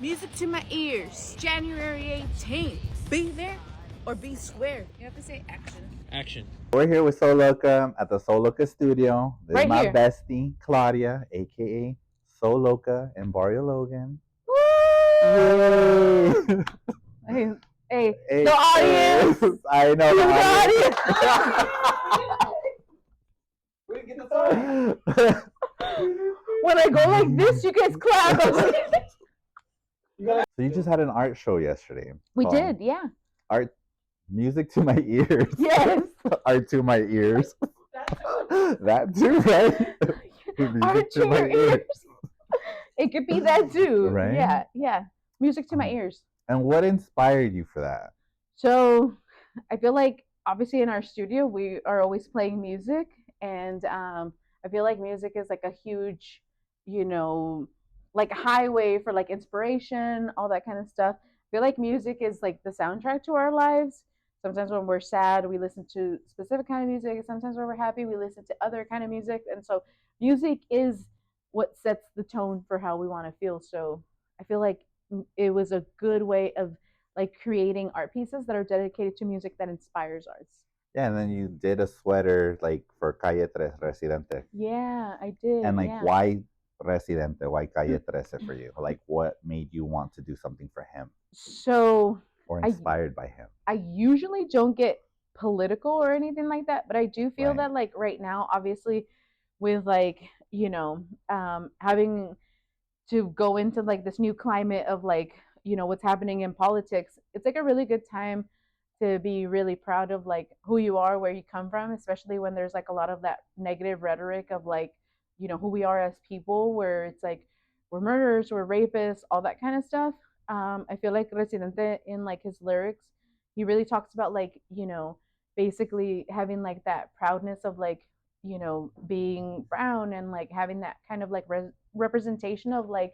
Music to my ears, January 18th. Be there or be square. You have to say action. Action. We're here with Sew Loka at the Sew Loka studio. This Right is my here. bestie, Claudia, aka Sew Loka in Barrio, Logan. Woo! Yay! Hey, Hey, the audience! I know The audience. When I go like this, you guys clap. So you just had an art show yesterday. We called did, yeah. Art music to my ears. Yes. Art to my ears. That too, right? Art to your ears. It could be that too. Right? Yeah, yeah. Music to my ears. And what inspired you for that? So I feel like obviously in our studio we are always playing music, and I feel like music is like a huge, you know, like highway for like inspiration, all that kind of stuff. I feel like music is like the soundtrack to our lives. Sometimes when we're sad, we listen to specific kind of music. Sometimes when we're happy, we listen to other kind of music. And so music is what sets the tone for how we want to feel. So I feel like it was a good way of like creating art pieces that are dedicated to music that inspires arts. Yeah, and then you did a sweater like for Calle Tres Residente. Yeah, I did. And like, yeah. why Residente? Why Calle Trece for you? Like, what made you want to do something for him So or inspired by him? I usually don't get political or anything like that, but I do feel Right. that like right now, obviously, with like having to go into like this new climate of like what's happening in politics, it's like a really good time to be really proud of like who you are, where you come from, especially when there's like a lot of that negative rhetoric of like who we are as people, where it's like we're murderers, we're rapists, all that kind of stuff. I feel like Residente in like his lyrics, he really talks about like basically having like that proudness of like being brown, and like having that kind of like representation of like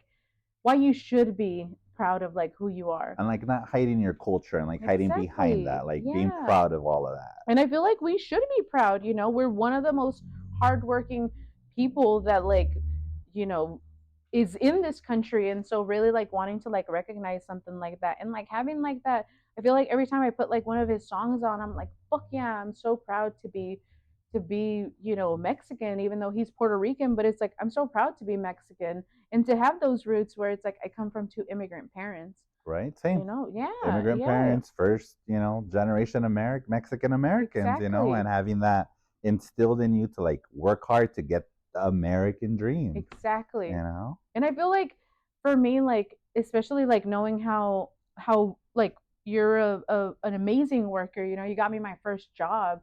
why you should be proud of like who you are, And like not hiding your culture and like hiding behind that, like being proud of all of that. And I feel like we should be proud. We're one of the most hardworking people that like you know is in this country, and so really like wanting to like recognize something like that, and like having like that. I feel like every time I put like one of his songs on, I'm like, fuck yeah, I'm so proud to be Mexican, even though he's Puerto Rican. But it's like I'm so proud to be Mexican and to have those roots where it's like I come from two immigrant parents. Right? Same. Yeah, Immigrant parents, first, generation Mexican Americans, Exactly. and having that instilled in you to like work hard to get the American dream. Exactly. And I feel like for me, like especially like knowing how like you're an amazing worker. You got me my first job.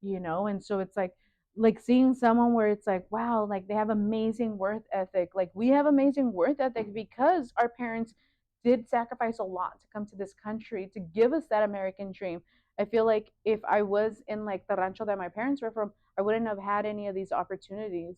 And so it's like seeing someone where it's like, wow, like they have amazing work ethic. Like we have amazing work ethic because our parents did sacrifice a lot to come to this country to give us that American dream. I feel like if I was in like the rancho that my parents were from, I wouldn't have had any of these opportunities.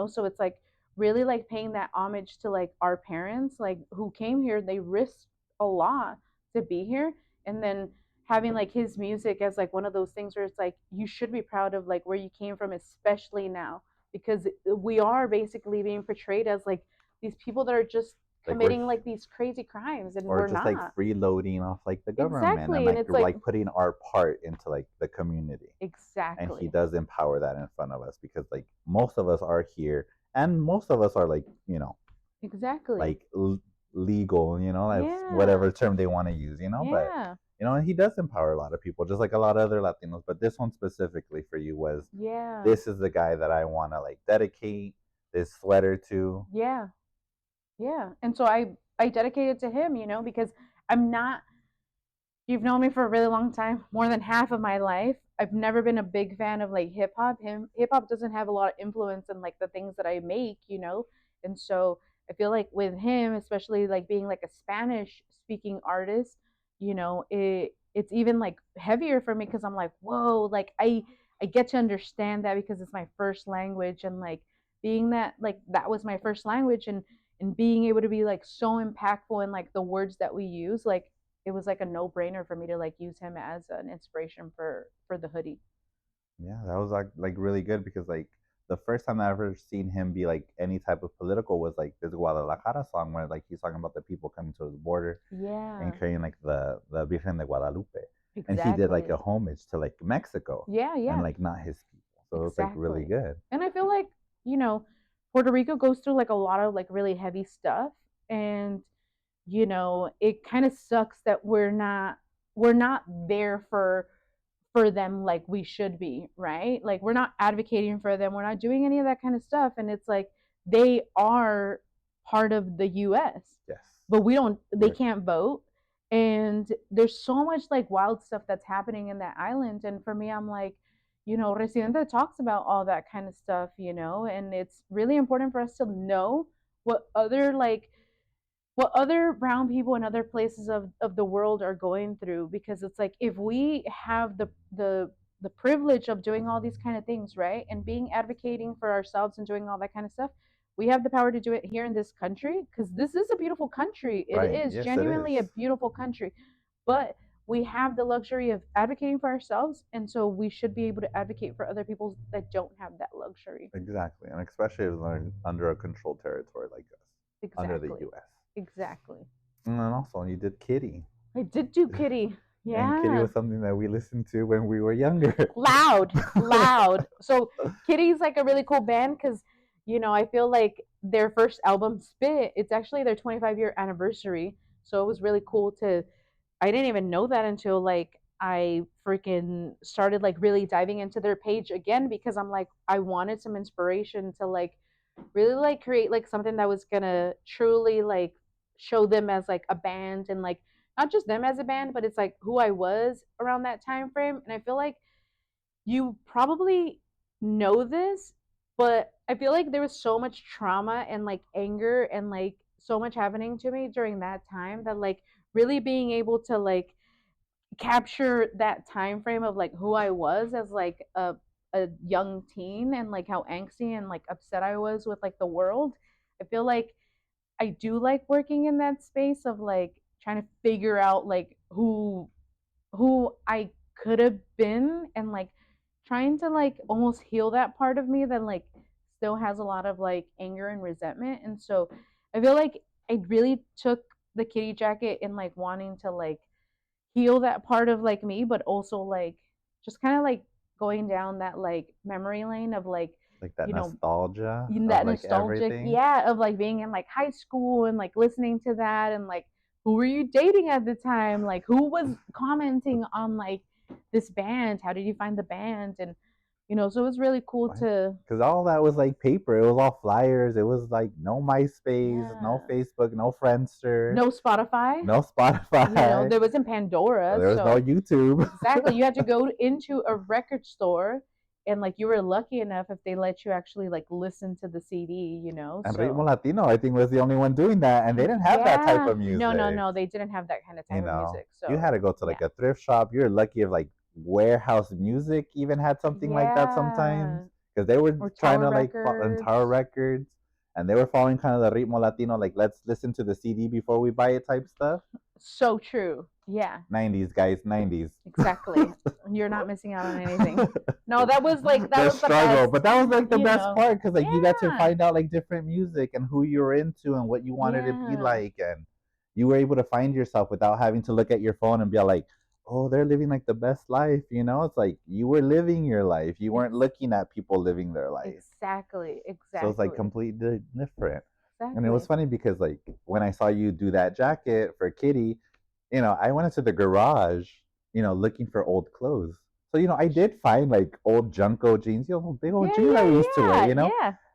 So it's like really like paying that homage to like our parents, like who came here, they risked a lot to be here. And then having like his music as like one of those things where it's like you should be proud of like where you came from, especially now, because we are basically being portrayed as like these people that are just committing like these crazy crimes, and or we're just not. like freeloading off like the government. Exactly. And like it's we're like putting our part into like the community. Exactly. And he does empower that in front of us, because like most of us are here and most of us are like Exactly. like legal, like whatever term they want to use, but and he does empower a lot of people, just like a lot of other Latinos. But this one specifically for you was, this is the guy that I want to like dedicate this sweater to. Yeah. And so I dedicated to him, because I'm not, you've known me for a really long time, more than half of my life. I've never been a big fan of like hip hop. Hip hop doesn't have a lot of influence in like the things that I make. And so I feel like with him, especially like being like a Spanish speaking artist, it's even like heavier for me, because I'm like, whoa, like I get to understand that because it's my first language, and like being that like that was my first language, and being able to be like so impactful in like the words that we use, like it was like a no-brainer for me to like use him as an inspiration for the hoodie. Yeah, that was like really good, because like the first time I ever seen him be like any type of political was like this Guadalajara song where like he's talking about the people coming to the border and carrying like the Virgen de Guadalupe. And he did like a homage to like Mexico. And like not his people. So it's like really good. And I feel like, you know, Puerto Rico goes through like a lot of like really heavy stuff, and you know, it kind of sucks that we're not there for them like we should be, right? Like we're not advocating for them, we're not doing any of that kind of stuff, and it's like they are part of the US. Yes. But they can't vote, and there's so much like wild stuff that's happening in that island, and for me I'm like, you know, Residente talks about all that kind of stuff, you know, and it's really important for us to know what other like what other brown people in other places of the world are going through, because it's like if we have the privilege of doing all these kind of things, right, and being advocating for ourselves and doing all that kind of stuff, we have the power to do it here in this country, because this is a beautiful country. It is Yes, genuinely a beautiful country, but we have the luxury of advocating for ourselves, and so we should be able to advocate for other people that don't have that luxury. Exactly, and especially if they're under a controlled territory like us, under the U.S. Exactly. And then also, you did Kitty. I did do Kitty. Yeah. And Kitty was something that we listened to when we were younger. Loud. So Kitty's like a really cool band because, you know, I feel like their first album, Spit, it's actually their 25-year anniversary. So it was really cool to, I didn't even know that until like I freaking started like really diving into their page again, because I'm like, I wanted some inspiration to like really like create like something that was gonna truly like show them as like a band, and like not just them as a band, but it's like who I was around that time frame. And I feel like you probably know this, but I feel like there was so much trauma and like anger and like so much happening to me during that time that like really being able to like capture that time frame of like who I was as like a young teen, and like how angsty and like upset I was with like the world. I feel like I do like working in that space of like trying to figure out like who I could have been, and like trying to like almost heal that part of me that like still has a lot of like anger and resentment. And so I feel like I really took the kitty jacket and like wanting to like heal that part of like me, but also like just kind of like going down that like memory lane of like that nostalgia that of like nostalgic everything. yeah, of like being in like high school and like listening to that, and like who were you dating at the time, like who was commenting on like this band, how did you find the band, and you know, so it was really cool to, because all that was like paper. It was all flyers. It was like no MySpace, no Facebook, no Friendster, no Spotify. no Spotify. You know, there wasn't Pandora. There was no YouTube. Exactly. You had to go into a record store, and like you were lucky enough if they let you actually like listen to the CD, you know. And Ritmo Latino, I think, was the only one doing that, and they didn't have that type of music. No, they didn't have that kind of type of music. So you had to go to like a thrift shop. You're lucky if like Warehouse Music even had something like that sometimes, because they were trying to like Tower Records, and they were following kind of the Ritmo Latino, like let's listen to the CD before we buy it type stuff. So true. Yeah. 90s, guys, 90s. Exactly. You're not missing out on anything. No, that was like that was struggle, the best, but that was like the best part, because like you got to find out like different music and who you were into and what you wanted to be like, and you were able to find yourself without having to look at your phone and be like, oh, they're living like the best life, you know. It's like you were living your life. You weren't looking at people living their life. Exactly. So it's like completely different. Exactly. And it was funny because like when I saw you do that jacket for Kitty, you know, I went into the garage, you know, looking for old clothes. So, you know, I did find like old Junko jeans, you know, big old jeans that we used to wear, you know.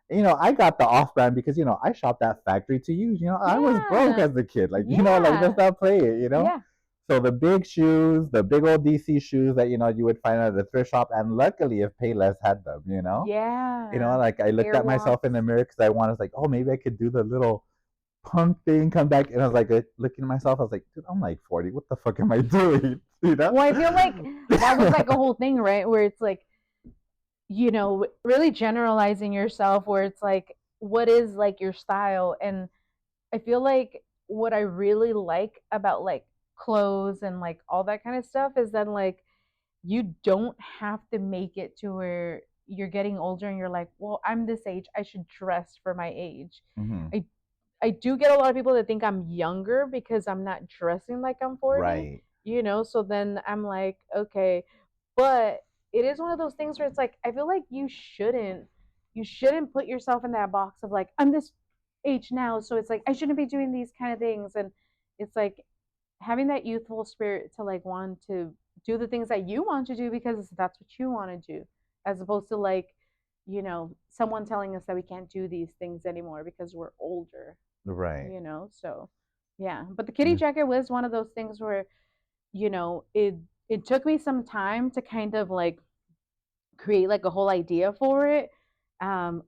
You know, I got the off-brand because, you know, I shopped at Factory to Use. You know, I was broke as a kid. Like, you know, like, let's not play it, you know. So the big shoes, the big old DC shoes that, you know, you would find at the thrift shop. And luckily, if Payless had them, you know. You know, like I looked at myself in the mirror because I wanted, like, oh, maybe I could do the little punk thing, come back. And I was like, looking at myself, I was like, dude, I'm like 40. What the fuck am I doing? You know? Well, I feel like that was like a whole thing, right? Where it's like, you know, really generalizing yourself, where it's like, what is like your style? And I feel like what I really like about like clothes and like all that kind of stuff is that like you don't have to make it to where you're getting older and you're like, well, I'm this age, I should dress for my age. Mm-hmm. I do get a lot of people that think I'm younger because I'm not dressing like I'm 40, Right. so then I'm like, okay, but it is one of those things where it's like I feel like you shouldn't put yourself in that box of like I'm this age now, so it's like I shouldn't be doing these kind of things. And it's like having that youthful spirit to like want to do the things that you want to do because that's what you want to do, as opposed to like someone telling us that we can't do these things anymore because we're older. Right. So yeah, but the kitty jacket was one of those things where it took me some time to kind of like create like a whole idea for it,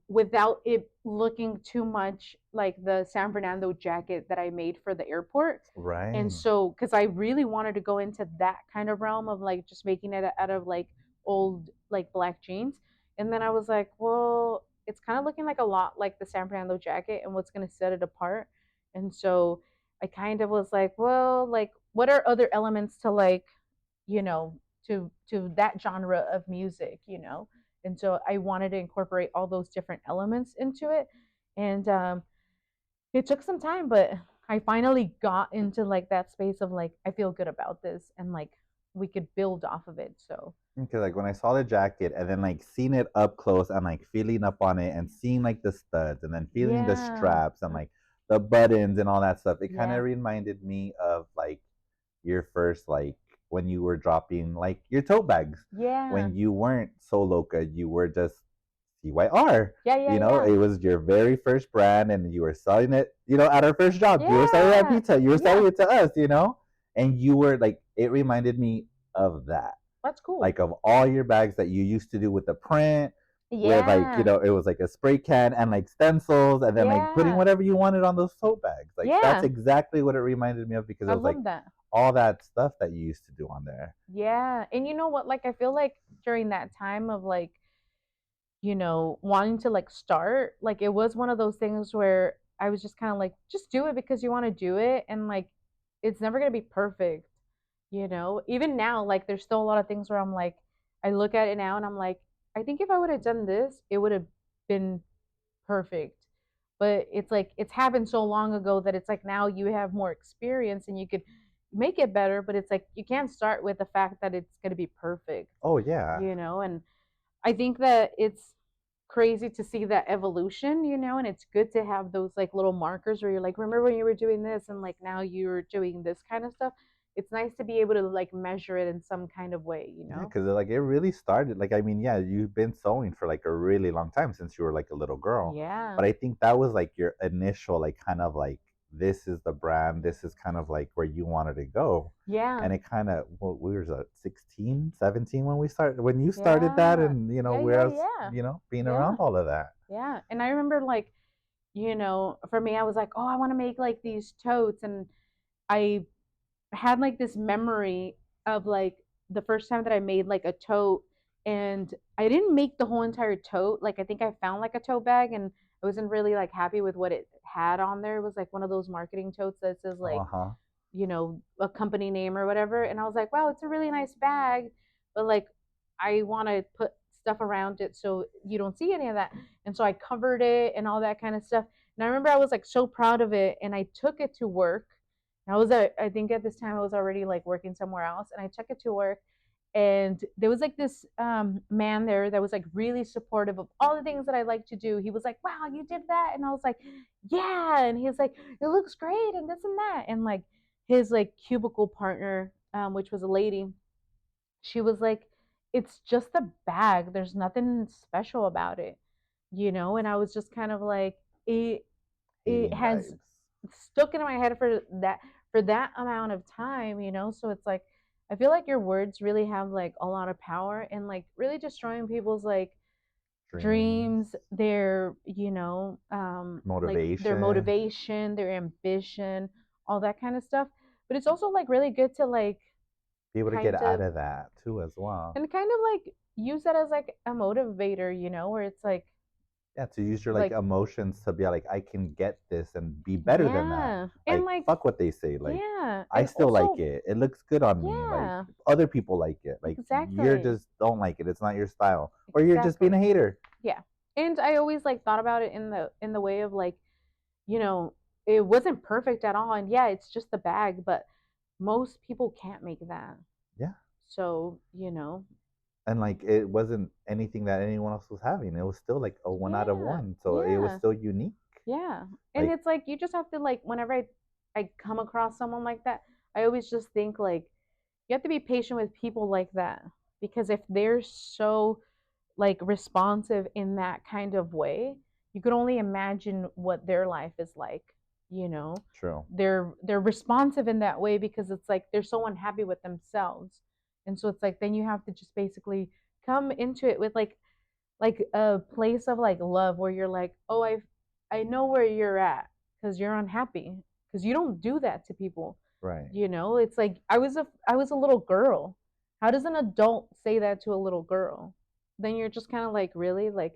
without it looking too much like the San Fernando jacket that I made for the airport. And Right. so, because I really wanted to go into that kind of realm of like just making it out of like old like black jeans. And then I was like, well, it's kind of looking like a lot like the San Fernando jacket, and what's going to set it apart. And so I kind of was like, well, like, what are other elements to like you know to that genre of music, and so I wanted to incorporate all those different elements into it. And it took some time, but I finally got into like that space of like I feel good about this, and like we could build off of it. So Because like when I saw the jacket and then like seeing it up close and like feeling up on it and seeing like the studs and then feeling the yeah, straps and like the buttons and all that stuff, it kind yeah, of reminded me of like your first like when you were dropping like your tote bags yeah, when you weren't Sew Loka, you were just CYR. yeah, You yeah, know, yeah, it was your very first brand and you were selling it, at our first job. You were selling it at yeah, pizza, you were selling yeah. it to us, and you were like, it reminded me of that. That's cool. Like of all your bags that you used to do with the print, with like, Yeah, it was like a spray can and like stencils and then like putting yeah, whatever you wanted on those tote bags. Like that's yeah. exactly what it reminded me of because I it was like love that. all that stuff that you used to do on there. Yeah. And you know what? Like, I feel like during that time of like, wanting to like start, like, it was one of those things where I was just kind of like, just do it because you want to do it. And like, it's never going to be perfect, Even now, like, there's still a lot of things where I'm like, I look at it now and I'm like, I think if I would have done this, it would have been perfect. But it's like it's happened so long ago that it's like now you have more experience and you could make it better, but it's like you can't start with the fact that it's going to be perfect, Oh yeah. And I think that it's crazy to see that evolution, and it's good to have those like little markers where you're like, remember when you were doing this and like now you're doing this kind of stuff. It's nice to be able to like measure it in some kind of way. Yeah, because like it really started. Like I mean, yeah, you've been sewing for like a really long time since you were like a little girl. Yeah. But I think that was like your initial, like kind of like this is the brand. This is kind of like where you wanted to go. Yeah. And it kind of well, we were 16, 17 when we started when you started that, Yeah. and Yeah, we yeah, are yeah. being Yeah. around all of that. Yeah. And I remember like, for me, I was like, oh, I want to make like these totes. And I had like this memory of like the first time that I made like a tote, and I didn't make the whole entire tote. Like, I think I found like a tote bag and I wasn't really like happy with what it had on there. It was like one of those marketing totes that says Oh, like, uh-huh. a company name or whatever. And I was like, wow, it's a really nice bag, but like I want to put stuff around it so you don't see any of that. And so I covered it and all that kind of stuff. And I remember I was like so proud of it, and I took it to work. And I think at this time I was already like working somewhere else, and I took it to work. And there was like this man there that was like really supportive of all the things that I like to do. He was like, wow, you did that. And I was like, yeah. And he was like, it looks great and this and that. And like his like cubicle partner, which was a lady, she was like, it's just a bag. There's nothing special about it. And I was just kind of like, it Hating has vibes. stuck in my head for that amount of time. So it's like I feel like your words really have like a lot of power and like really destroying people's like Dreams, dreams, their like their motivation. motivation, their ambition, all that kind of stuff. But it's also like really good to like Be able to get kind out of of that too as well. and kind of like use that as like a motivator, where it's like Yeah, to use your like emotions to be like, I can get this and be better than that. And Like fuck what they say. Like I and still like also, it. It looks good on me. Like yeah, other people like it. Like you're exactly, just don't like it. It's not your style. Or you're just being exactly, a hater. yeah. And I always like thought about it in the way of like, you know, it wasn't perfect at all, and yeah, it's just the bag, but most people can't make that. Yeah. So, you know, And like it wasn't anything that anyone else was having. It was still like a one out of yeah, one. So it was yeah, still unique. yeah. And Like it's like you just have to like whenever I come across someone like that, I always just think like you have to be patient with people like that because if they're so like responsive in that kind of way, you could only imagine what their life is like, you know. true. They're responsive in that way because it's like they're so unhappy with themselves. And so it's like then you have to just basically come into it with like a place of like love where you're like, "Oh, I know where you're at because you're unhappy because you don't do that to people." Right. You know, it's like I was a little girl. How does an adult say that to a little girl? Then you're just kind of like, really? Like,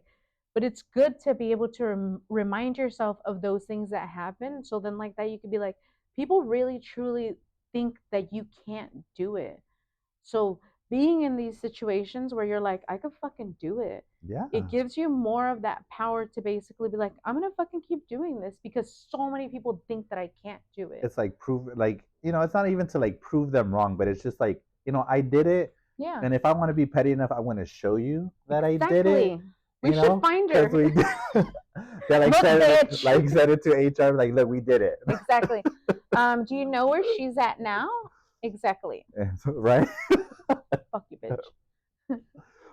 but it's good to be able to remind yourself of those things that happen. So then, like that, you could be like, people really truly think that you can't do it. So being in these situations where you're like, I could fucking do it, it Yeah. gives you more of that power to basically be like, I'm gonna fucking keep doing this because so many people think that I can't do it. It's like prove like, it's not even to like prove them wrong, but it's just like, I did it. Yeah, And if I want to be petty enough, I want to show you that I did it, exactly. We should find because her. we did. They like Look, bitch. said it to HR, like, look, we did it. Exactly. Do you know where she's at now? Exactly. Right. Fuck you, bitch.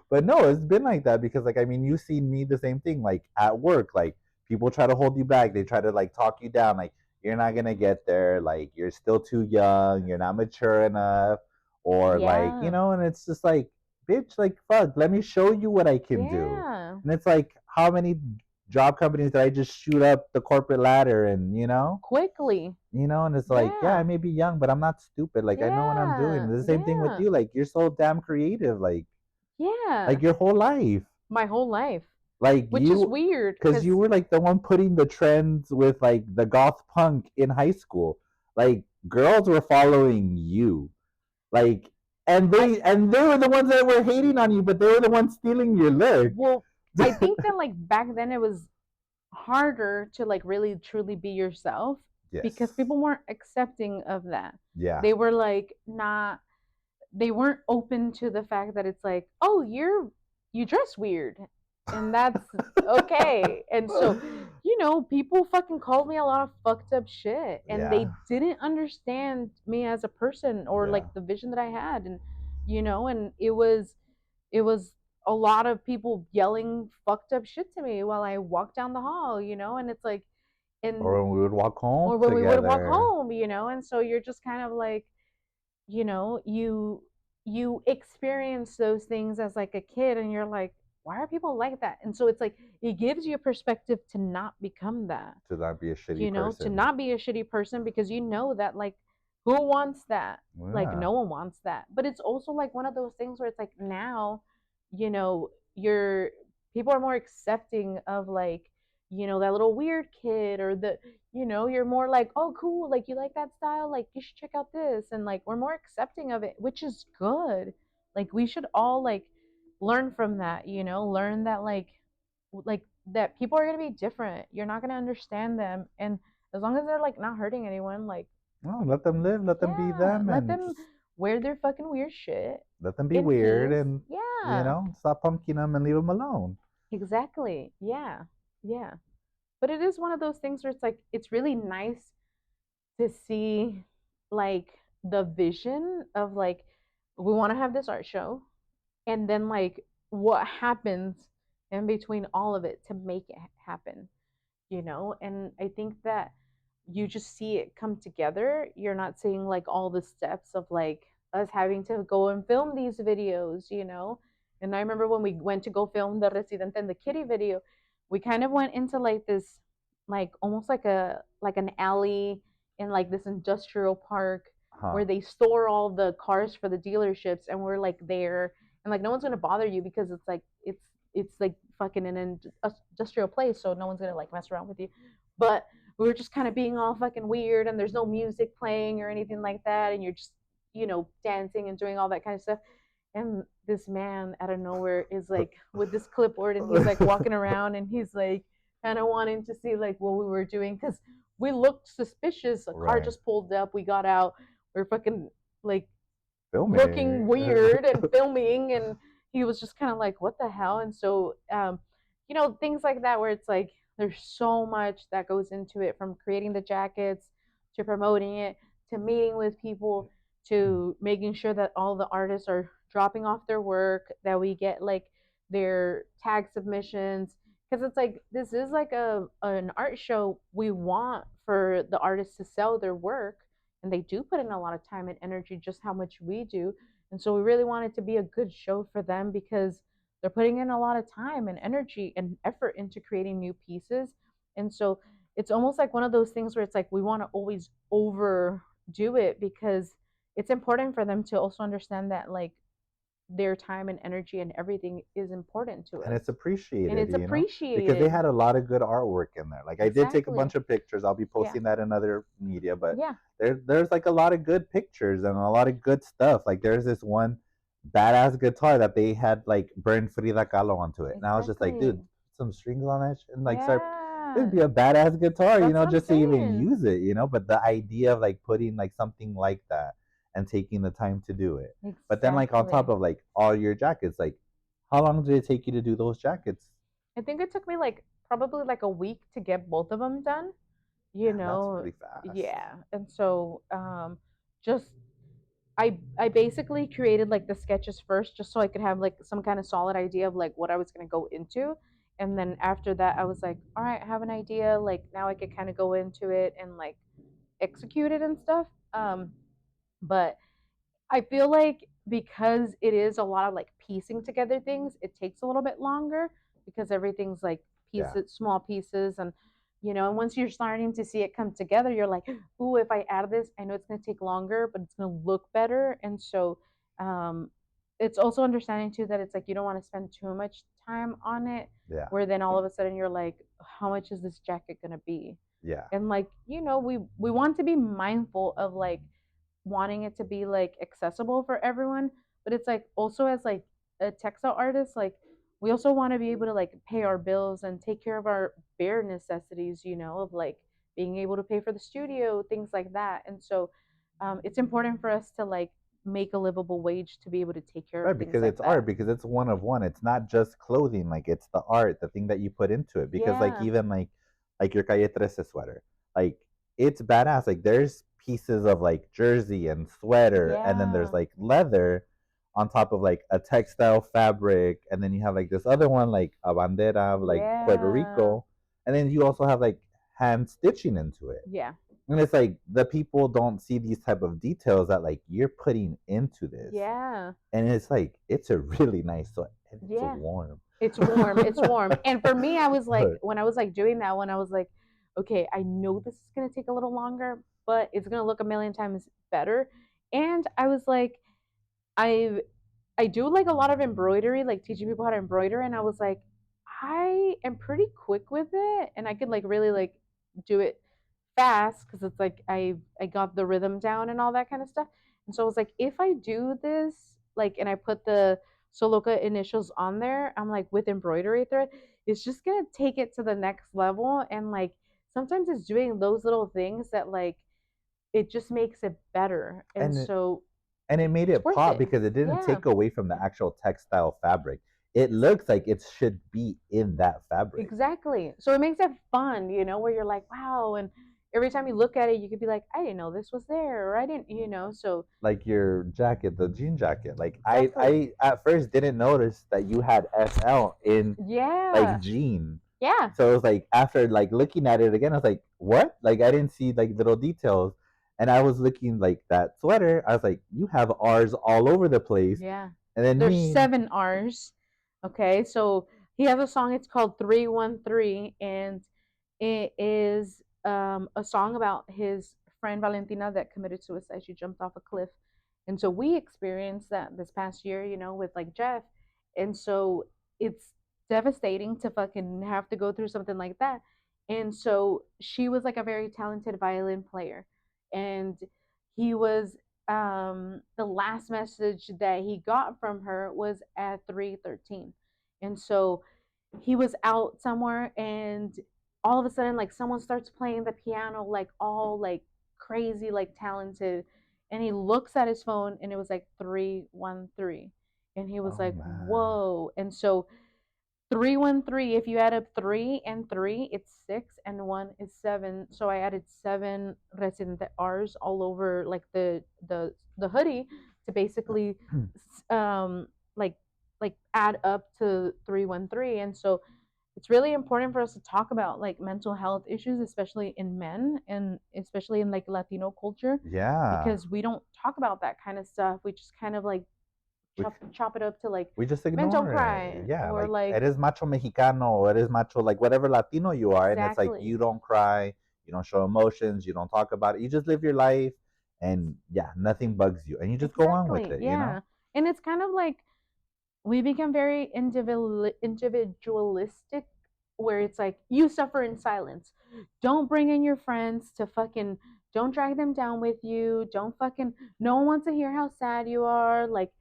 But no, it's been like that because like I mean, you see me the same thing like at work, like people try to hold you back, they try to like talk you down, like you're not gonna get there, like you're still too young, you're not mature enough, or like Yeah. and it's just like, bitch, like fuck, let me show you what I can do. Yeah. And it's like, how many job companies did I just shoot up the corporate ladder and Quickly. and it's like, yeah, I Yeah. may be young, but I'm not stupid. Like I know what I'm doing. Yeah. It's the same thing with Yeah. you. Like you're so damn creative. Like Yeah. your whole life. My whole life. Like Which is you, weird because you because were like the one putting the trends with like the goth punk in high school. Like girls were following you. Like I and they were the ones that were hating on you, but they were the ones stealing your look. well, I think that like back then it was harder to like really truly be yourself because Yes. people weren't accepting of that. Yeah. They were like not they weren't open to the fact that it's like, oh, you dress weird, and that's okay. And so, people fucking called me a lot of fucked up shit, and Yeah. they didn't understand me as a person or Yeah. like the vision that I had, and and it was a lot of people yelling fucked up shit to me while I walked down the hall, and it's like, and Or when we would walk home or when we would walk together. home, and so you're just kind of like you experience those things as like a kid and you're like, why are people like that? And so it's like it gives you a perspective to not become that, To not be a shitty to person. not be a shitty person because you know that like who wants that? Like Yeah. no one wants that. But it's also like one of those things where it's like now, you're people are more accepting of like, that little weird kid or you're more like, oh cool, like you like that style, like you should check out this. And like we're more accepting of it, which is good. Like we should all like learn from that, learn that like that people are going to be different. You're not going to understand them, and as long as they're like not hurting anyone, like No, let them live, let them be yeah, them, let and them just wear their fucking weird shit let them be in weird peace. and Yeah, stop punking them and leave them alone. exactly. Yeah, yeah. But it is one of those things where it's like it's really nice to see like the vision of like we want to have this art show, and then like what happens in between all of it to make it happen. And I think that you just see it come together. You're not seeing like all the steps of like us having to go and film these videos. And I remember when we went to go film the Residente and the Kitty video, we kind of went into like this, like almost like an alley in like this industrial park Huh. where they store all the cars for the dealerships, and we're like there, and like no one's gonna bother you because it's like fucking in an industrial place, so no one's gonna like mess around with you. But we were just kind of being all fucking weird, and there's no music playing or anything like that, and you're just dancing and doing all that kind of stuff. And this man out of nowhere is like with this clipboard, and he's like walking around, and he's like kind of wanting to see like what we were doing because we looked suspicious. A car just pulled up, we got out, we're fucking like looking weird and filming, and he was just kind of like, what the hell? And so things like that where it's like there's so much that goes into it, from creating the jackets to promoting it to meeting with people to making sure that all the artists are dropping off their work, that we get like their tag submissions, because it's like this is like an art show. We want for the artists to sell their work, and they do put in a lot of time and energy, just how much we do. And so we really want it to be a good show for them because they're putting in a lot of time and energy and effort into creating new pieces. And so it's almost like one of those things where it's like we want to always overdo it because it's important for them to also understand that like their time and energy and everything is important to and us. it's appreciated, And it's because they appreciated. had a lot of good artwork in there. Like I did take a Exactly. bunch of pictures. I'll be Yeah. posting that in other media, but Yeah. there's like a lot of good pictures and a lot of good stuff. Like there's this one badass guitar that they had like burned Frida Kahlo onto it, and I was just like, dude, Exactly. put some strings on that shit and like start. It'd Yeah. be a badass guitar, That's what I'm just to even saying. use it, But the idea of like putting like something like that and taking the time to do it, but then like on top Exactly. of like all your jackets, like how long did it take you to do those jackets? I think it took me like probably like a week to get both of them done, you Damn, that's know. really fast. Yeah. And so just I basically created like the sketches first just so I could have like some kind of solid idea of like what I was going to go into. And then after that I was like, all right, I have an idea, like now I could kind of go into it and like execute it and stuff. But I feel like because it is a lot of like piecing together things, it takes a little bit longer because everything's like Yeah. pieces, small pieces, and and once you're starting to see it come together, you're like, "Ooh, if I add this, I know it's going to take longer, but it's going to look better." And so, um, it's also understanding too that it's like you don't want to spend too much time on it, Yeah. where then all of a sudden you're like, "How much is this jacket going to be?" Yeah. And like we want to be mindful of like wanting it to be like accessible for everyone, but it's like also as like a textile artist, like we also want to be able to like pay our bills and take care of our bare necessities, of like being able to pay for the studio, things like that. And so it's important for us to like make a livable wage to be able to take care of Right, things because like it's art, that. because it's one of one. It's not just clothing, like it's the art, the thing that you put into it. Because like Yeah. even like your Calle 13 sweater, like it's badass. Like there's pieces of like jersey and sweater, and then there's Yeah. like leather on top of like a textile fabric, and then you have like this other one like a bandera of like Puerto Yeah. Rico, and then you also have like hand stitching into it. Yeah. And it's like the people don't see these type of details that like you're putting into this, Yeah. and it's like it's a really nice sweat, and it's Yeah. warm. It's warm. It's warm. And for me, I was like, But when I was like doing that one, I was like, okay, I know this is gonna take a little longer, but it's gonna look a million times better. And I was like, I I do like a lot of embroidery, like teaching people how to embroider, and I was like, I am pretty quick with it, and I could like really like do it fast because it's like I got the rhythm down and all that kind of stuff. And so I was like, if I do this, like, and I put the Sew Loka initials on there, I'm like with embroidery thread, it's just gonna take it to the next level. And like sometimes it's doing those little things that like it just makes it better. And and so and it made it's it worth pop it. because it didn't Yeah. take away from the actual textile fabric. It looks like it should be in that fabric. Exactly. So it makes it fun, where you're like, wow. And every time you look at it, you could be like, I didn't know this was there, or I didn't, so Like your jacket, the jean jacket. Like I, exactly. I at first didn't notice that you had SL in like Yeah. jean. Yeah. So it was like after like looking at it again, I was like, what? Like I didn't see like little details. And I was looking like that sweater. I was like, you have R's all over the place. Yeah. And then There's me, 7 R's. Okay. So he has a song, it's called 313, and it is a song about his friend Valentina that committed suicide. She jumped off a cliff. And so we experienced that this past year, with like Jeff. And so it's devastating to fucking have to go through something like that. And so she was like a very talented violin player. And he was the last message that he got from her was at 3:13. And so he was out somewhere and all of a sudden like someone starts playing the piano like all like crazy like talented, and he looks at his phone and it was like 313, and he was Oh like man. whoa. And so 313, if you add up 3 and 3, it's 6 and 1 is 7. So I added 7 residente R's all over like the hoodie to basically um like add up to 313. And so it's really important for us to talk about like mental health issues, especially in men and especially in like Latino culture, Yeah. because we don't talk about that kind of stuff. We just kind of like We chop it up to like we just men don't ignore it. cry Yeah, or like like eres macho mexicano, or eres macho, like whatever Latino you are, and it's like exactly. you don't cry, you don't show emotions, you don't talk about it, you just live your life, and yeah, nothing bugs you, and you just go on with Exactly. it, you know? Yeah. And it's kind of like we become very individualistic, where it's like you suffer in silence. Don't bring in your friends to fucking, don't drag them down with you. Don't fucking, no one wants to hear how sad you are. Like,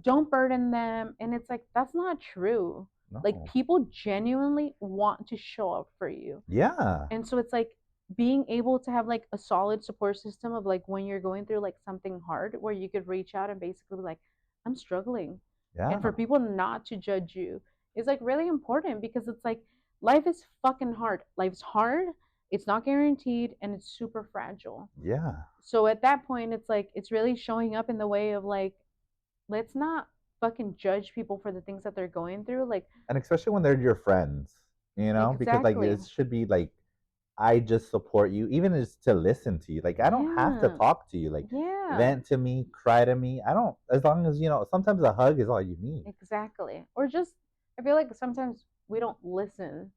don't burden them. And it's like, that's not true. Like, No. people genuinely want to show up for you. Yeah. And so it's like being able to have like a solid support system of like when you're going through like something hard where you could reach out and basically be like, I'm struggling. And for Yeah. people not to judge you is like really important, because it's like life is fucking hard. Life's hard, it's not guaranteed, and it's super fragile. Yeah. So at that point, it's like it's really showing up in the way of like, let's not fucking judge people for the things that they're going through. Like, And especially when they're your friends, because like exactly. it should be like I just support you, even as to listen to you. Like I don't have to Yeah. talk to you. Like Yeah. vent to me, cry to me. I don't, as long as sometimes a hug is all you need. Exactly. Or just, I feel like sometimes we don't listen,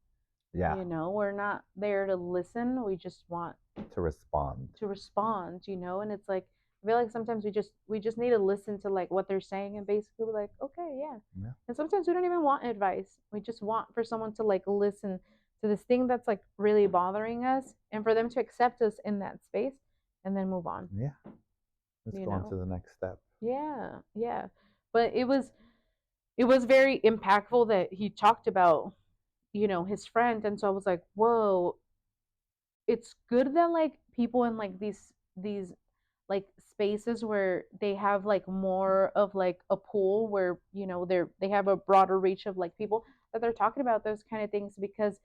Yeah, we're not there to listen. We just want to respond. to respond, and it's like I feel like sometimes we just need to listen to like what they're saying and basically be like, okay, yeah. Yeah. And sometimes we don't even want advice. We just want for someone to like listen to this thing that's like really bothering us and for them to accept us in that space and then move on, Yeah. Let's you go on know? to the next step. Yeah, yeah. But it was very impactful that he talked about his friend. And so I was like, whoa, it's good that like people in like these like spaces where they have like more of like a pool where they have a broader reach of like people that they're talking about those kind of things, because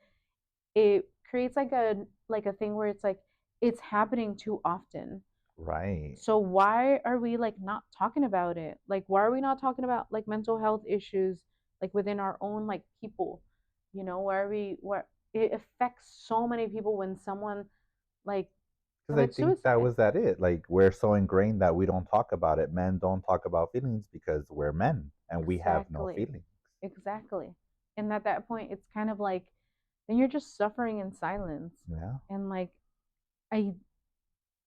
it creates like a thing where it's like it's happening too often. Right. So why are we like not talking about it? Like why are we not talking about like mental health issues like within our own like people? Why are we where it affects so many people when someone like Because I commits think that suicide. was that it. Like we're so ingrained that we don't talk about it. Men don't talk about feelings because we're men and we have no Exactly. feelings. Exactly. And at that point it's kind of like then you're just suffering in silence. Yeah. And like I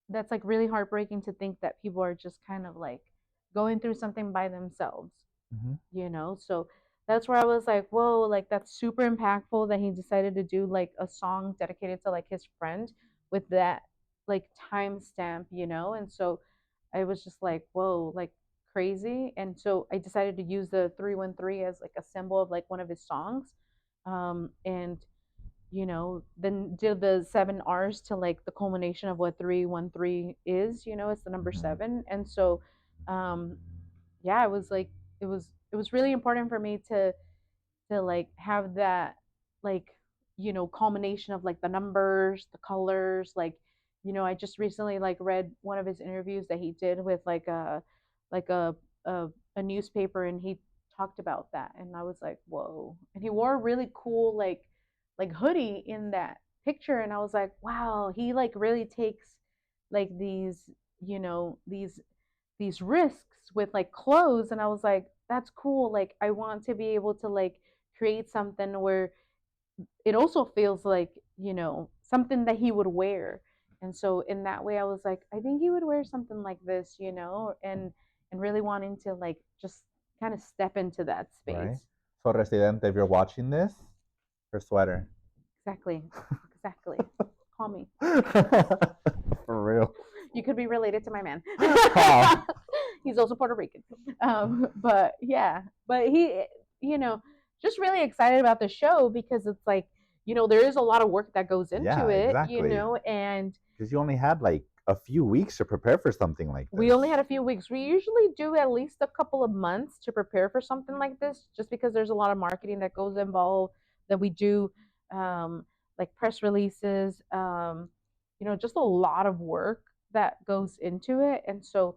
that's like really heartbreaking to think that people are just kind of like going through something by themselves. Hmm. So that's where I was like, whoa, like that's super impactful that he decided to do like a song dedicated to like his friend with that like timestamp. And so I was just like, whoa, like crazy. And so I decided to use the 313 as like a symbol of like one of his songs. And then did the 7 R's to like the culmination of what 313 is. It's the number Hmm. seven. And so um yeah, it was like it was really important for me to like have that like culmination of like the numbers, the colors, like I just recently like read one of his interviews that he did with like a newspaper, and he talked about that, and I was like, whoa. And he wore a really cool like hoodie in that picture, and I was like, wow, he like really takes like these risks with like clothes. And I was like, that's cool. Like I want to be able to like create something where it also feels like something that he would wear. And so in that way I was like, I think he would wear something like this, and really wanting to like just kind of step into that Right. space. So, Residente, if you're watching this, her sweater. Exactly. Exactly. Call me. For real. You could be related to my man. How? He's also Puerto Rican. But yeah, but he, you know, just really excited about the show because it's like, there is a lot of work that goes into Yeah, it, exactly. and Because you only had like a few weeks to prepare for something like we this. only had a few weeks. We usually do at least a couple of months to prepare for something like this, just because there's a lot of marketing that goes involved, that we do, like press releases, just a lot of work that goes into it. And so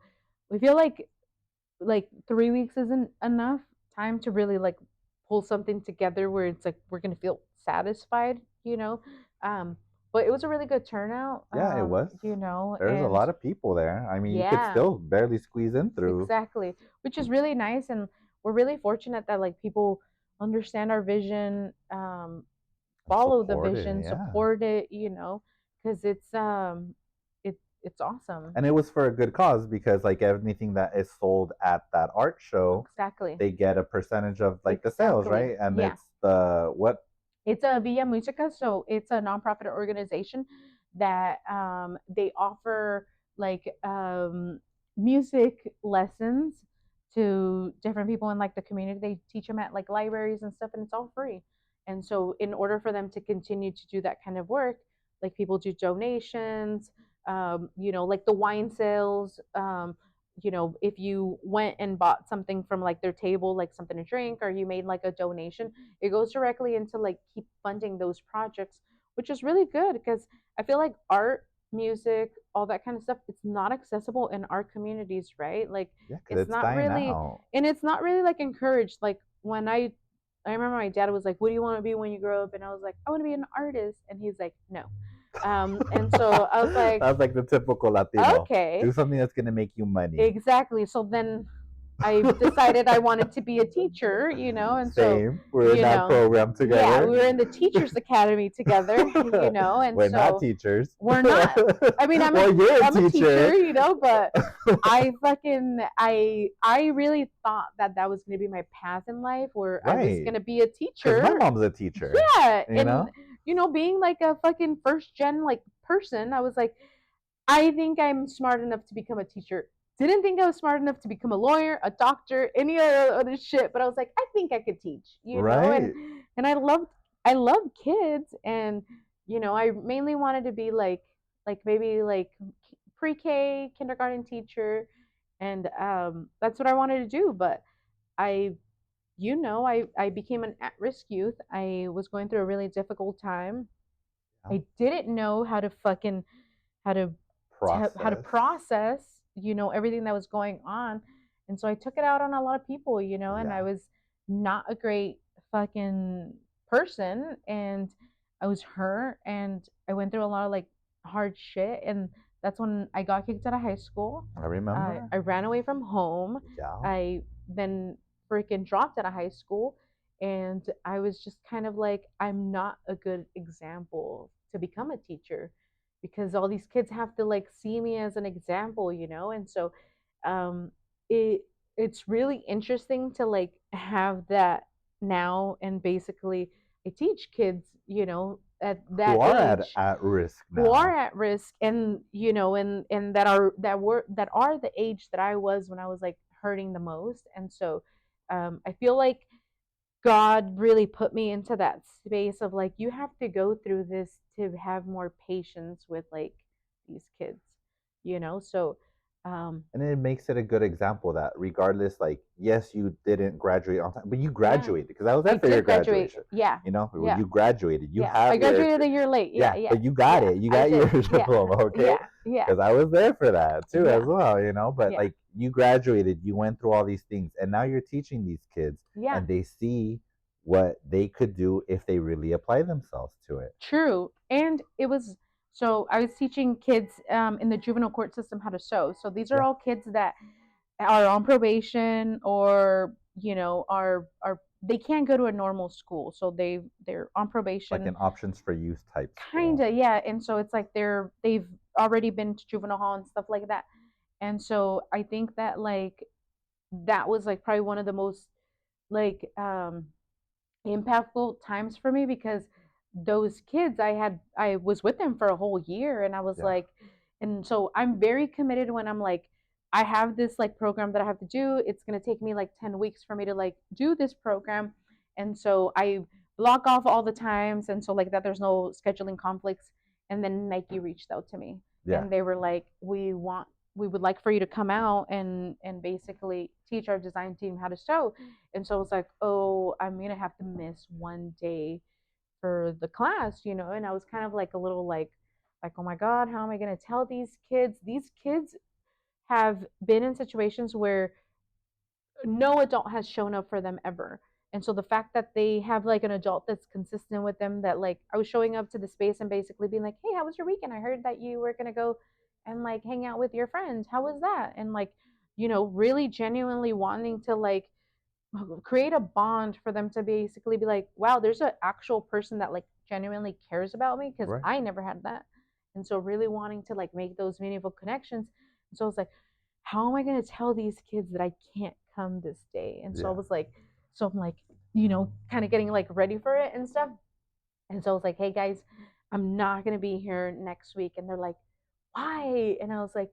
we feel like 3 weeks isn't enough time to really like pull something together where it's like we're gonna feel satisfied, Um, but it was a really good turnout, Yeah, it was. There's a and lot of people there. I mean, you could yeah, still barely squeeze in through. exactly, which is really nice, and we're really fortunate that like people understand our vision, follow the Support it, vision, yeah. support it, because it's awesome. And it was for a good cause because like anything that is sold at that art show, Exactly. they get a percentage of like the sales, Exactly. right? And Yeah. it's the what? It's a Villa Música, so it's a nonprofit organization that they offer like music lessons to different people in like the community. They teach them at like libraries and stuff, and it's all free. And so, in order for them to continue to do that kind of work, like people do donations, like the wine sales. If you went and bought something from like their table, like something to drink, or you made like a donation, it goes directly into like keep funding those projects, which is really good because I feel like art, music, all that kind of stuff, it's not accessible in our communities, right? Like Yeah, because it's it's not dying really, out. and it's not really like encouraged. Like when I remember my dad was like, "What do you want to be when you grow up?" And I was like, "I want to be an artist." And he's like, "No." And so I was like, That's like the typical Latino. "Okay." Do something that's gonna make you money. Exactly. So then I decided I wanted to be a teacher, and so, Same. We're in that program yeah, we together. were in the Teachers Academy together, and We're not so teachers. we're not. I mean, Well, you're a I'm a teacher. teacher, but I really thought that that was going to be my path in life, where I was Right. going to be a Because my teacher. mom's a teacher. Yeah, You and know? being like a fucking first gen like person, I was like, I think I'm smart enough to become a teacher. Didn't think I was smart enough to become a lawyer, a doctor, any other shit, but I was like, I think I could teach, Right? and I loved kids, and I mainly wanted to be like maybe like pre-K, kindergarten teacher, and that's what I wanted to do, but I I became an at-risk youth. I was going through a really difficult time. Yeah. I didn't know how to how to Process. process everything that was going on, and so I took it out on a lot of people, and I Yeah. was not a great fucking person, and I was hurt, and I went through a lot of like hard shit, and that's when I got kicked out of high school. I remember. I ran away from home. Yeah. I then freaking dropped out of high school, and I was just kind of like, I'm not a good example to become a teacher because all these kids have to like see me as an example, and so um it it's really interesting to like have that now, and basically I teach kids, at Who that are age, at risk who are now. at risk, and and that are the age that I was when I was like hurting the most. And so I feel like God really put me into that space of like, you have to go through this to have more patience with like these kids, So, And it makes it a good example that regardless, like, yes, you didn't graduate on time, but you yeah, graduated because I was I there for your did graduate. graduation. Yeah, You know, yeah, you graduated. You yeah. I have your, graduated a year late. Yeah, yeah, yeah, but you got yeah. it. You I got your did. Yeah, diploma, okay? yeah, yeah, Because I was there for that too, as yeah, well, you know. But yeah, like, you graduated, you went through all these things, and now you're teaching these kids, yeah. and they see what they could do if they really apply themselves to it. True. And it was so I was teaching kids in the juvenile court system how to sew. So these are Yeah, all kids that are on probation, or are they can't go to a normal school, so they're on like probation, an options for youth type kind school. of, yeah. And so it's like they've already been to juvenile hall and stuff like that. And so I think that like that was like probably one of the most like impactful times for me because those kids I was with them for a whole year and I was Yeah. like, and so I'm very committed when I'm like, I have this like program that I have to do. It's going to take me like 10 weeks for me to like do this program. And so I block off all the times. And so like that, there's no scheduling conflicts. And then Nike reached out to me Yeah. and they were like, we would like for you to come out and basically teach our design team how to sew. And so I was like, oh, I'm gonna have to miss one day for the class, you know. And I was kind of like a little like, oh my God, how am I gonna tell these kids? These kids have been in situations where no adult has shown up for them ever. And so the fact that they have like an adult that's consistent with them, that like I was showing up to the space and basically being like, hey, how was your weekend? I heard that you were gonna go and like hang out with your friends. How was that? And like, you know, really genuinely wanting to like create a bond for them to basically be like, wow, there's an actual person that like genuinely cares about me because Right. I never had that. And so really wanting to like make those meaningful connections. And so I was like, how am I going to tell these kids that I can't come this day? And so I Yeah. was like, so I'm like, you know, kind of getting like ready for it and stuff. And so I was like, hey guys, I'm not going to be here next week. And they're like, why? And I was like,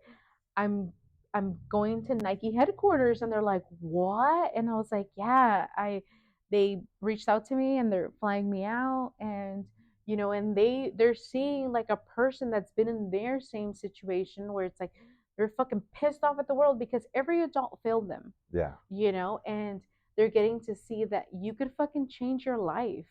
I'm I'm going to Nike headquarters. And they're like, what? And I was like, yeah, I they reached out to me and they're flying me out. And you know, and they're seeing like a person that's been in their same situation where it's like they're fucking pissed off at the world because every adult failed them, Yeah. you know, and they're getting to see that you could fucking change your life.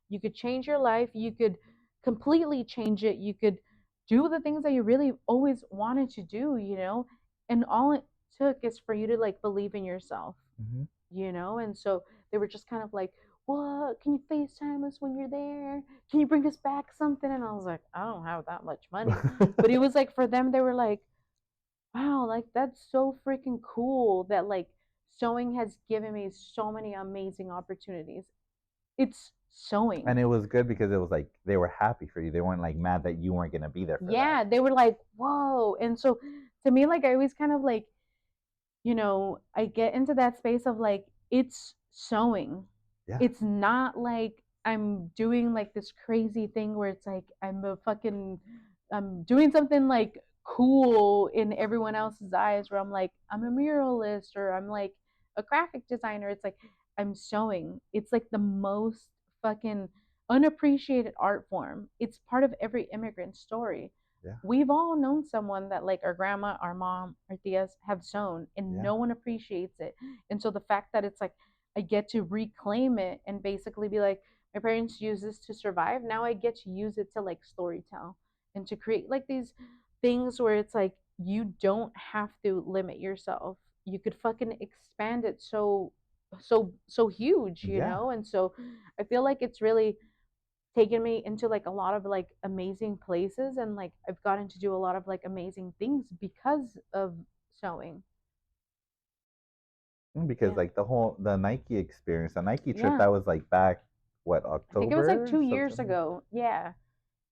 You could change your life. You could completely change it. You could do the things that you really always wanted to do, you know, and all it took is for you to like believe in yourself, Mm-hmm. you know, and so they were just kind of like, what, can you FaceTime us when you're there? Can you bring us back something? And I was like, I don't have that much money. But it was like for them, they were like, wow, like that's so freaking cool that like sewing has given me so many amazing opportunities. It's sewing. And it was good because it was like they were happy for you. They weren't like mad that you weren't gonna be there for that. Yeah, they were like, whoa. And so to me, like I always kind of like, you know, I get into that space of like, it's sewing. Yeah. It's not like I'm doing like this crazy thing where it's like I'm doing something like cool in everyone else's eyes where I'm like, I'm a muralist or I'm like a graphic designer. It's like I'm sewing. It's like the most fucking unappreciated art form. It's part of every immigrant story. Yeah. We've all known someone that like our grandma, our mom, our tias have sewn and Yeah. no one appreciates it. And so the fact that it's like I get to reclaim it and basically be like, my parents use this to survive. Now I get to use it to like storytell and to create like these things where it's like you don't have to limit yourself. You could fucking expand it so huge, you Yeah. know? And so I feel like it's really taken me into like a lot of like amazing places and like I've gotten to do a lot of like amazing things because of sewing. Because Yeah. like the Nike experience, the Nike trip, Yeah. that was like back what, I think it was like October, 2 years September, ago. Yeah.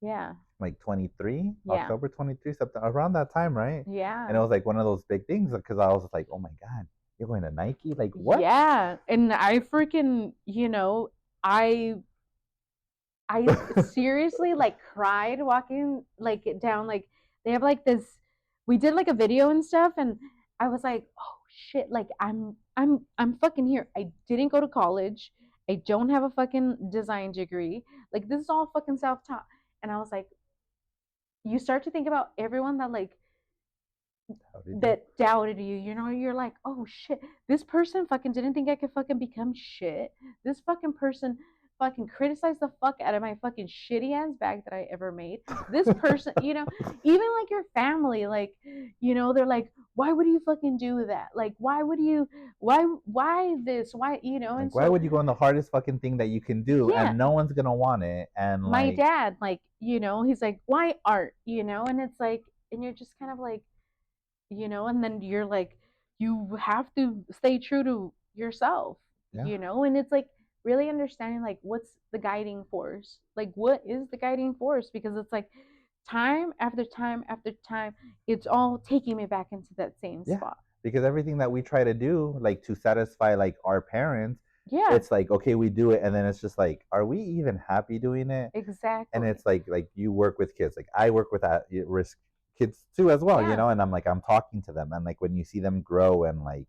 Yeah. like 23, Yeah. October 23, September, around that time, right? And it Yeah. was like one of those big things because I was like, oh my god, you're going to Nike, like what? Yeah. And I freaking, you know, I seriously like cried walking like down like they have like this we did like a video and stuff and I was like, "Oh shit, like I'm fucking here. I didn't go to college. I don't have a fucking design degree. Like this is all fucking self-taught." And I was like, you start to think about everyone that like How did you? that doubted you, you know, you're like, oh shit, this person fucking didn't think I could fucking become shit. This fucking person fucking criticized the fuck out of my fucking shitty ass bag that I ever made. This person, you know, even like your family, like, you know, they're like, why would you fucking do that? Like, why would you, why this? Why, you know, and Like, why so, would you go on the hardest fucking thing that you can do yeah, and no one's gonna want it? And my like, dad, like, you know, he's like, why art, you know, and it's like, and you're just kind of like, you know, and then you're like, you have to stay true to yourself, yeah, you know, and it's like really understanding like what's the guiding force, like what is the guiding force, because it's like time after time after time, it's all taking me back into that same yeah, spot. because everything that we try to do, like to satisfy like our parents, Yeah. It's like, okay, we do it, and then it's just like, are we even happy doing it? And Exactly. it's like you work with kids, like I work with at risk kids too as well, Yeah. and I'm like, I'm talking to them, and like when you see them grow and like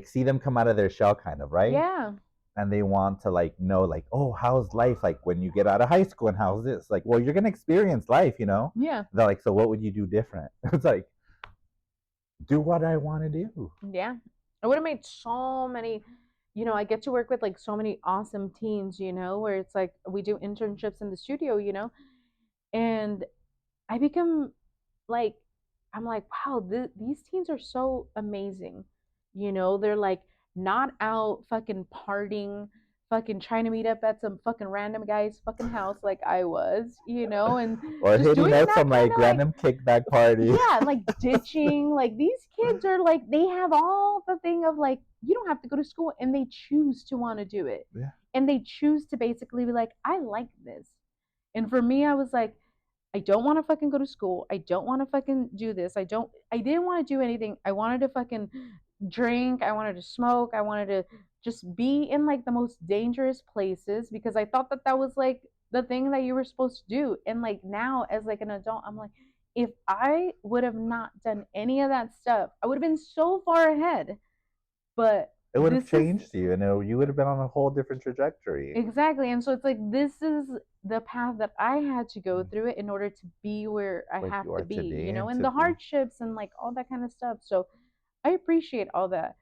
see them come out of their shell, kind of, right? Yeah. And they want to like know, like, oh, how's life like when you get out of high school, and how's this, like, well, you're gonna experience life. Yeah. They're like, so what would you do different? It's like, do what I want to do. Yeah. I would have made so many, I get to work with like so many awesome teens, where it's like we do internships in the studio, and I become like, I'm like, wow, these teens are so amazing. They're like not out fucking partying, fucking trying to meet up at some fucking random guy's fucking house like I was, and Or just hitting doing up that some kind like of like, random kickback party. yeah, like ditching. Like these kids are like, they have all the thing of like, you don't have to go to school, and they choose to want to do it. Yeah. And they choose to basically be like, I like this. And for me, I was like, I don't want to fucking go to school. I don't want to fucking do this. I didn't want to do anything. I wanted to fucking drink. I wanted to smoke. I wanted to just be in like the most dangerous places because I thought that that was like the thing that you were supposed to do. And like now, as like an adult, I'm like, if I would have not done any of that stuff, I would have been so far ahead. But It would have this is changed you, and you would have been on a whole different trajectory. exactly. And so it's like, this is the path that I had to go through it in order to be where I Like have you to are be, today, and and to the be. hardships and like all that kind of stuff. So I appreciate all that,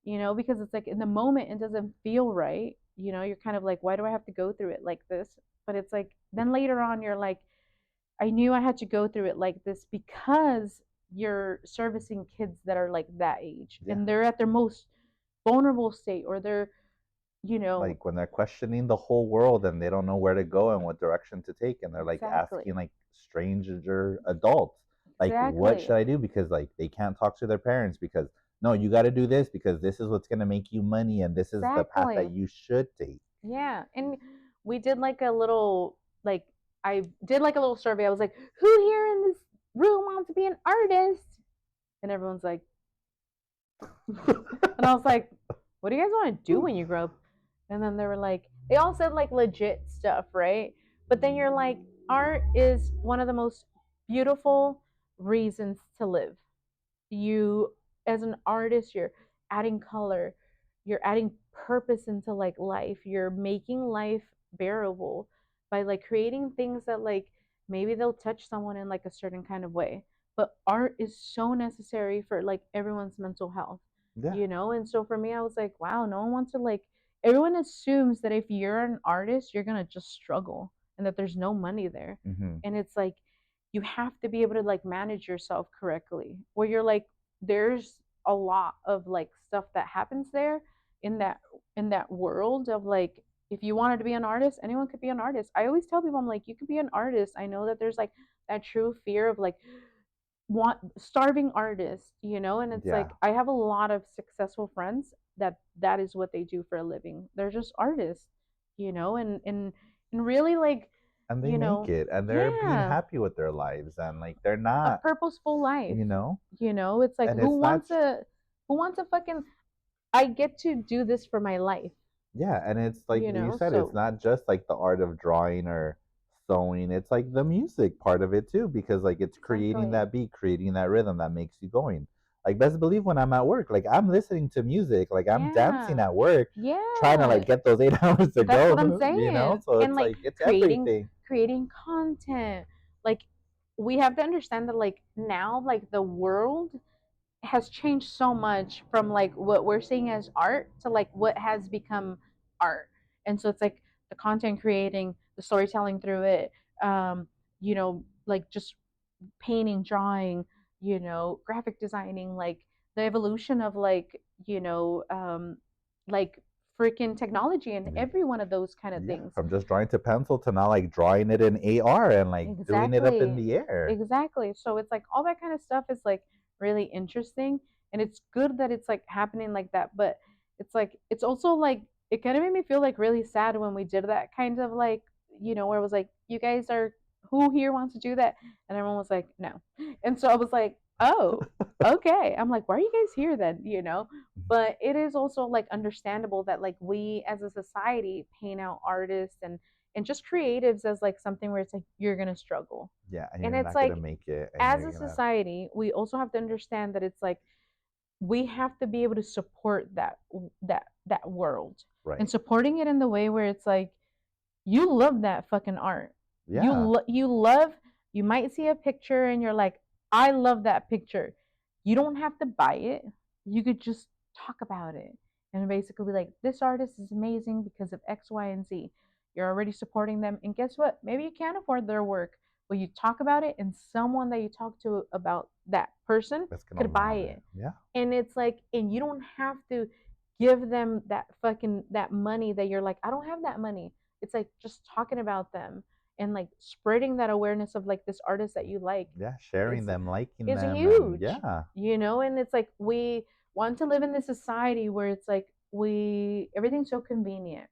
because it's like in the moment it doesn't feel right. You're kind of like, why do I have to go through it like this? But it's like, then later on, you're like, I knew I had to go through it like this because you're servicing kids that are like that age Yeah. and they're at their most vulnerable state, or they're, you know, Like when they're questioning the whole world and they don't know where to go and what direction to take, and they're like asking exactly, like stranger adults, like, what should exactly, I do? Because like they can't talk to their parents because, no, you got to do this because this is what's going to make you money, and this is the path that exactly. you should take. Yeah. And we did like a little, like, I did like a little survey. I was like, who here in this room wants to be an artist? And everyone's like, and I was like, what do you guys want to do when you grow up? And then they were like, they all said like legit stuff, right? But then you're like, art is one of the most beautiful reasons to live. You, as an artist, you're adding color, you're adding purpose into like life, you're making life bearable by like creating things that like maybe they'll touch someone in like a certain kind of way. But art is so necessary for like everyone's mental health, Yeah. and so for me, I was like, wow, no one wants to like, everyone assumes that if you're an artist you're gonna just struggle and that there's no money there. Mm-hmm. And it's like, you have to be able to like manage yourself correctly, where you're like, there's a lot of like stuff that happens there in that world of like, if you wanted to be an artist, anyone could be an artist. I always tell people, I'm like, you could be an artist. I know that there's like that true fear of like want starving artists, and it's Yeah. like, I have a lot of successful friends that is what they do for a living. They're just artists, and really like, And they make it, and they're being yeah, happy with their lives, and like they're a not, purposeful life. you know It's like, and it's not. who wants a fucking, I get to do this for my life, Yeah, and it's like you said, it's so not just like the art of drawing or sewing. It's like the music part of it too, because like it's creating exactly, that beat, creating that rhythm that makes you going. Like best believe when I'm at work, like I'm listening to music, like I'm dancing yeah, at work, trying to yeah, like get those 8 hours to that's what I'm go. saying. So And it's like like it's creating everything. creating content, like, we have to understand that like now like the world has changed so much from like what we're seeing as art to like what has become art. And so it's like the content creating, the storytelling through it, like just painting, drawing, graphic designing, like the evolution of like, like freaking technology and Yeah, every one of those kind of yeah, things. from just drawing to pencil to now like drawing it in AR and like doing it up in Exactly. the air. Exactly. So it's like all that kind of stuff is like really interesting, and it's good that it's like happening like that, but it's like, it's also like, it kind of made me feel like really sad when we did that kind of like, where it was like, you guys are, who here wants to do that? And everyone was like, no. And so I was like, oh, okay. I'm like, why are you guys here then? But it is also like understandable that like we as a society paint out artists and just creatives as like something where it's like you're gonna struggle. Yeah, and And you're it's not gonna like make it, and as you're a gonna society, we also have to understand that it's like we have to be able to support that world and right. supporting it in the way where it's like you love that fucking art. Yeah, You love you might see a picture and you're like, I love that picture. You don't have to buy it. You could just talk about it and basically be like, this artist is amazing because of X, Y, and Z. You're already supporting them. And guess what? Maybe you can't afford their work, but you talk about it and someone that you talk to about that person that's gonna could buy love it. it. Yeah, And it's like, and you don't have to give them that fucking that money that you're like, I don't have that money. It's like just talking about them and like spreading that awareness of like this artist that you like yeah, sharing is them, liking is them, and huge, yeah, and it's like we want to live in this society where it's like we everything's so convenient,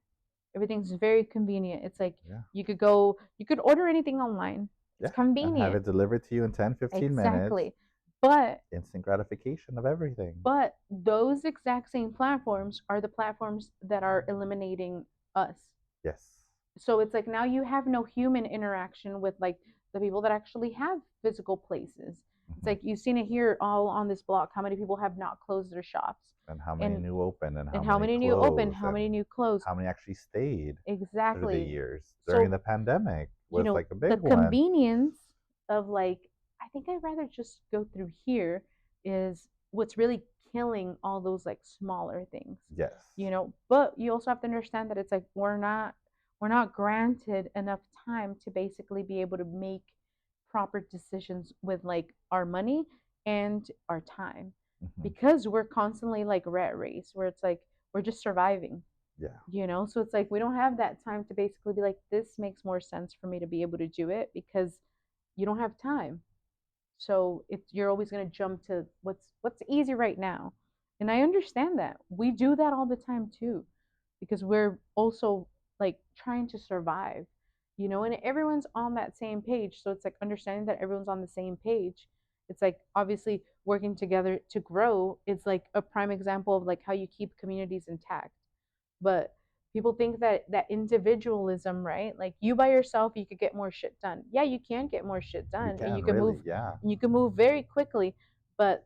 everything's very convenient. It's like yeah, you could order anything online, it's yeah, and have convenient. it delivered to you in 10, 15 minutes. Exactly. but Instant gratification of everything. but those exact same platforms are the platforms that are eliminating us. Yes. So it's like now you have no human interaction with like the people that actually have physical places. It's Hmm. like you've seen it here all on this block. How many people have not closed their shops, And how many and new opened, and how and how many many new open, closed, how many and new closed. how many actually stayed through the Exactly. years during So the pandemic was like a the big one. convenience of like I think I'd rather just go through here is what's really killing all those like smaller things. Yes. But you also have to understand that it's like we're not granted enough time to basically be able to make proper decisions with like our money and our time Hmm. because we're constantly like rat race where it's like we're just surviving. Yeah. So it's like we don't have that time to basically be like this makes more sense for me to be able to do it because you don't have time. So it's you're always going to jump to what's easy right now. And I understand that. We do that all the time too because we're also like trying to survive. And everyone's on that same page. So it's like understanding that everyone's on the same page. It's like obviously working together to grow is like a prime example of like how you keep communities intact. But people think that individualism, right? Like you by yourself, you could get more shit done. Yeah, you can get more shit You done, and can really, yeah. you can move very quickly. But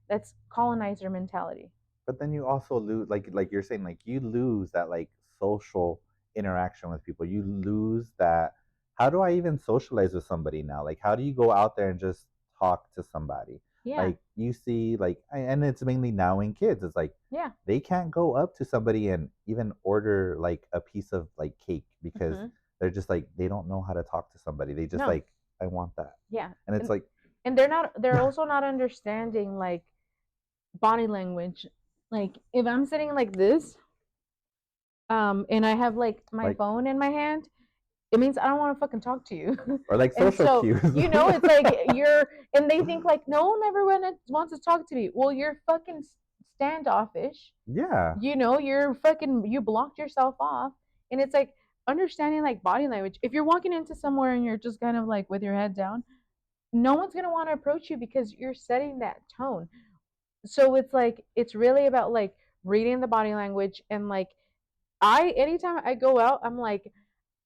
that's colonizer mentality. But then you also lose, like you're saying, like you lose that like social interaction with people. You lose that. How do I even socialize with somebody now? Like, how do you go out there and just talk to somebody? Yeah, Like you see, like, and it's mainly now in kids. It's like yeah. they can't go up to somebody and even order like a piece of like cake because Hmm. they're just like they don't know how to talk to somebody. They just No, like I want that, yeah, and it's and like they're also not understanding like body language. Like if I'm sitting like this, and I have like my like phone in my hand, it means I don't want to fucking talk to you. or like And social so, cues. it's like and they think like no one ever wants to talk to me. Well, you're fucking standoffish. Yeah. You blocked yourself off. And it's like understanding like body language. If you're walking into somewhere and you're just kind of like with your head down, no one's going to want to approach you because you're setting that tone. So it's like, it's really about like reading the body language and like, anytime I go out, I'm like,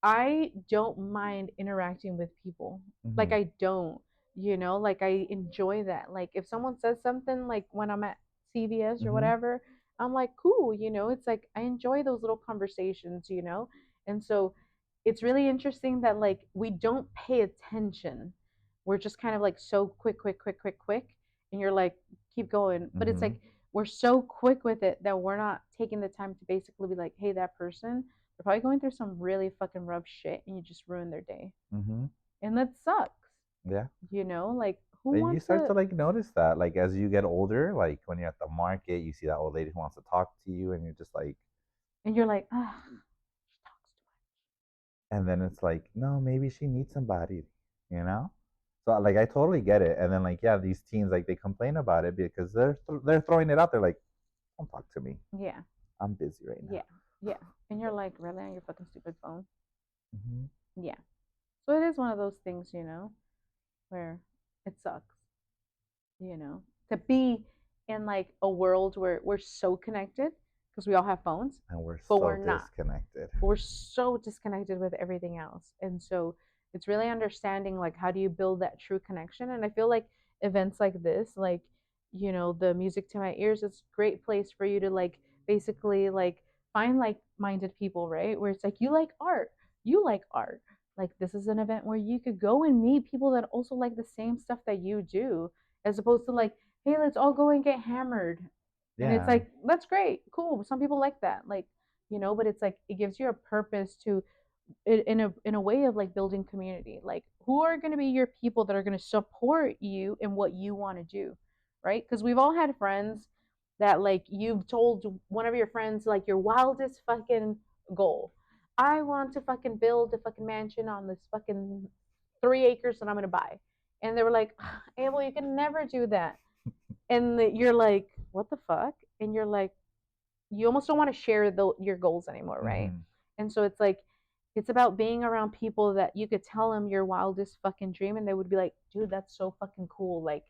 I don't mind interacting with people. Like Hmm. I don't, like I enjoy that. Like if someone says something like when I'm at CVS or Hmm. whatever, I'm like, cool, it's like I enjoy those little conversations. And so it's really interesting that like we don't pay attention. We're just kind of like so quick, quick, quick, quick, quick. And you're like, keep going. But it's Hmm. like we're so quick with it that we're not taking the time to basically be like, hey, that person, they're probably going through some really fucking rough shit and you just ruined their day. Hmm. And that sucks. Yeah. Like who And you wants start to to like notice that, like as you get older, like when you're at the market, you see that old lady who wants to talk to you, and you're just like, and you're like, ah, she talks too and then it's like, no, maybe she needs somebody, you know? So like I totally get it. And then like yeah, these teens like they complain about it because they're throwing it out there like, don't talk to me. much. Yeah, I'm busy right now. yeah, yeah. And you're like, really on your fucking stupid phone? Hmm. Yeah. So it is one of those things, where it sucks, to be in like a world where we're so connected because we all have phones, and we're but so we're not. disconnected. We're so disconnected with everything else. And so it's really understanding like how do you build that true connection. And I feel like events like this, like, you know, the Music to My Ears, it's a great place for you to like basically like find like minded people, right? Where it's like you like art, you like art. Like this is an event where you could go and meet people that also like the same stuff that you do, as opposed to like, hey, let's all go and get hammered. And it's Yeah. like, that's great, cool. Some people like that. Like, you know, but it's like it gives you a purpose to in a way of like building community. Like who are going to be your people that are going to support you in what you want to do, right? Because we've all had friends that like you've told one of your friends like your wildest fucking goal. I want to fucking build a fucking mansion on this fucking 3 acres that I'm gonna buy. And they were like, Abel, you can never do that. And you're like, what the fuck? And you're like, you almost don't want to share your goals anymore, right? Mm-hmm. And so it's like it's about being around people that you could tell them your wildest fucking dream and they would be like, dude, that's so fucking cool. Like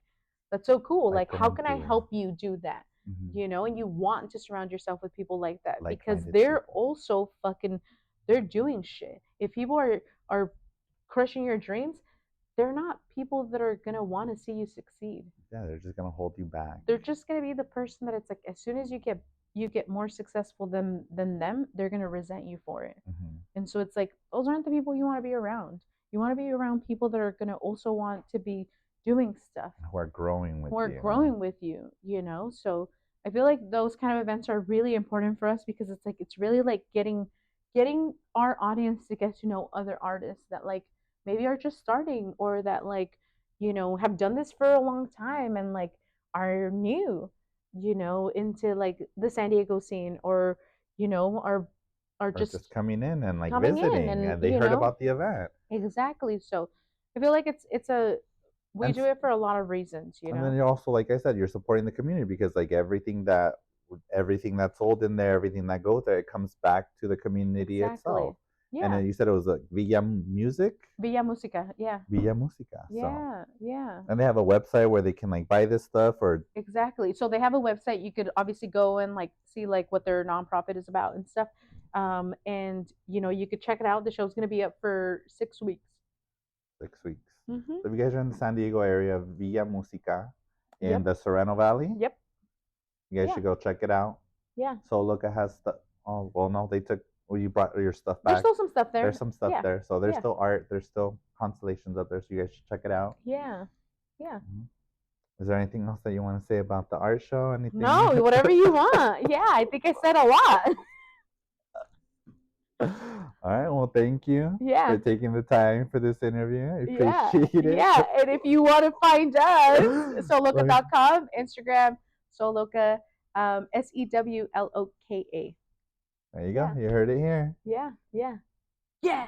that's so cool. Like how can I help you do that? Mm-hmm. You know, and you want to surround yourself with people like that because Like-minded they're people. also fucking they're doing shit. If people are crushing your dreams, they're not people that are gonna want to see you succeed. Yeah, they're just gonna hold you back. They're just gonna be the person that it's like as soon as you get more successful than them, they're gonna resent you for it. Mm-hmm. And so it's like those aren't the people you want to be around. You want to be around people that are gonna also want to be doing stuff, Who are growing with who are you. growing with you, you know? So I feel like those kind of events are really important for us because it's like it's really like getting our audience to get to know other artists that like maybe are just starting or that like, you know, have done this for a long time and like are new, you know, into like the San Diego scene or, you know, are Or just just coming in and like coming in visiting and and they you heard know about the event. exactly. So I feel like it's a we And do it for a lot of reasons, you and then know. you're also, like I said, you're supporting the community because like everything that's sold in there, everything that goes there, it comes back to the community Exactly. itself. And Yeah. then you said it was like Villa Music, Villa Música. Yeah. Villa Música. So Yeah. Yeah. and they have a website where they can like buy this stuff or Exactly. So they have a website. You could obviously go and like see like what their nonprofit is about and stuff. And you know you could check it out. The show's gonna be up for 6 weeks. 6 weeks. Mm-hmm. So if you guys are in the San Diego area, Villa Música in Yep. the Sereno Valley, Yep. you guys Yeah. should go check it out. Yeah. Sew Loka has stuff. Oh well, no, they took. Well, you brought your stuff There's back. still some stuff there. There's some stuff Yeah. there, so there's Yeah. still art. There's still constellations up there, so you guys should check it out. Yeah. Yeah. Mm-hmm. Is there anything else that you want to say about the art show? Anything? No, whatever you want. Yeah, I think I said a lot. All right. Well, thank you for taking the time for this interview. I appreciate it. Yeah, and if you want to find us, sewloka.com, Instagram, Sewloka, SEWLOKA. There you go. You heard it here. Yeah, yeah. Yeah.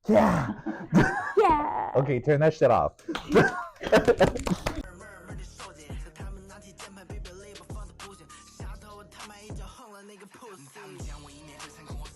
Yeah. Yeah. Okay, turn that shit off.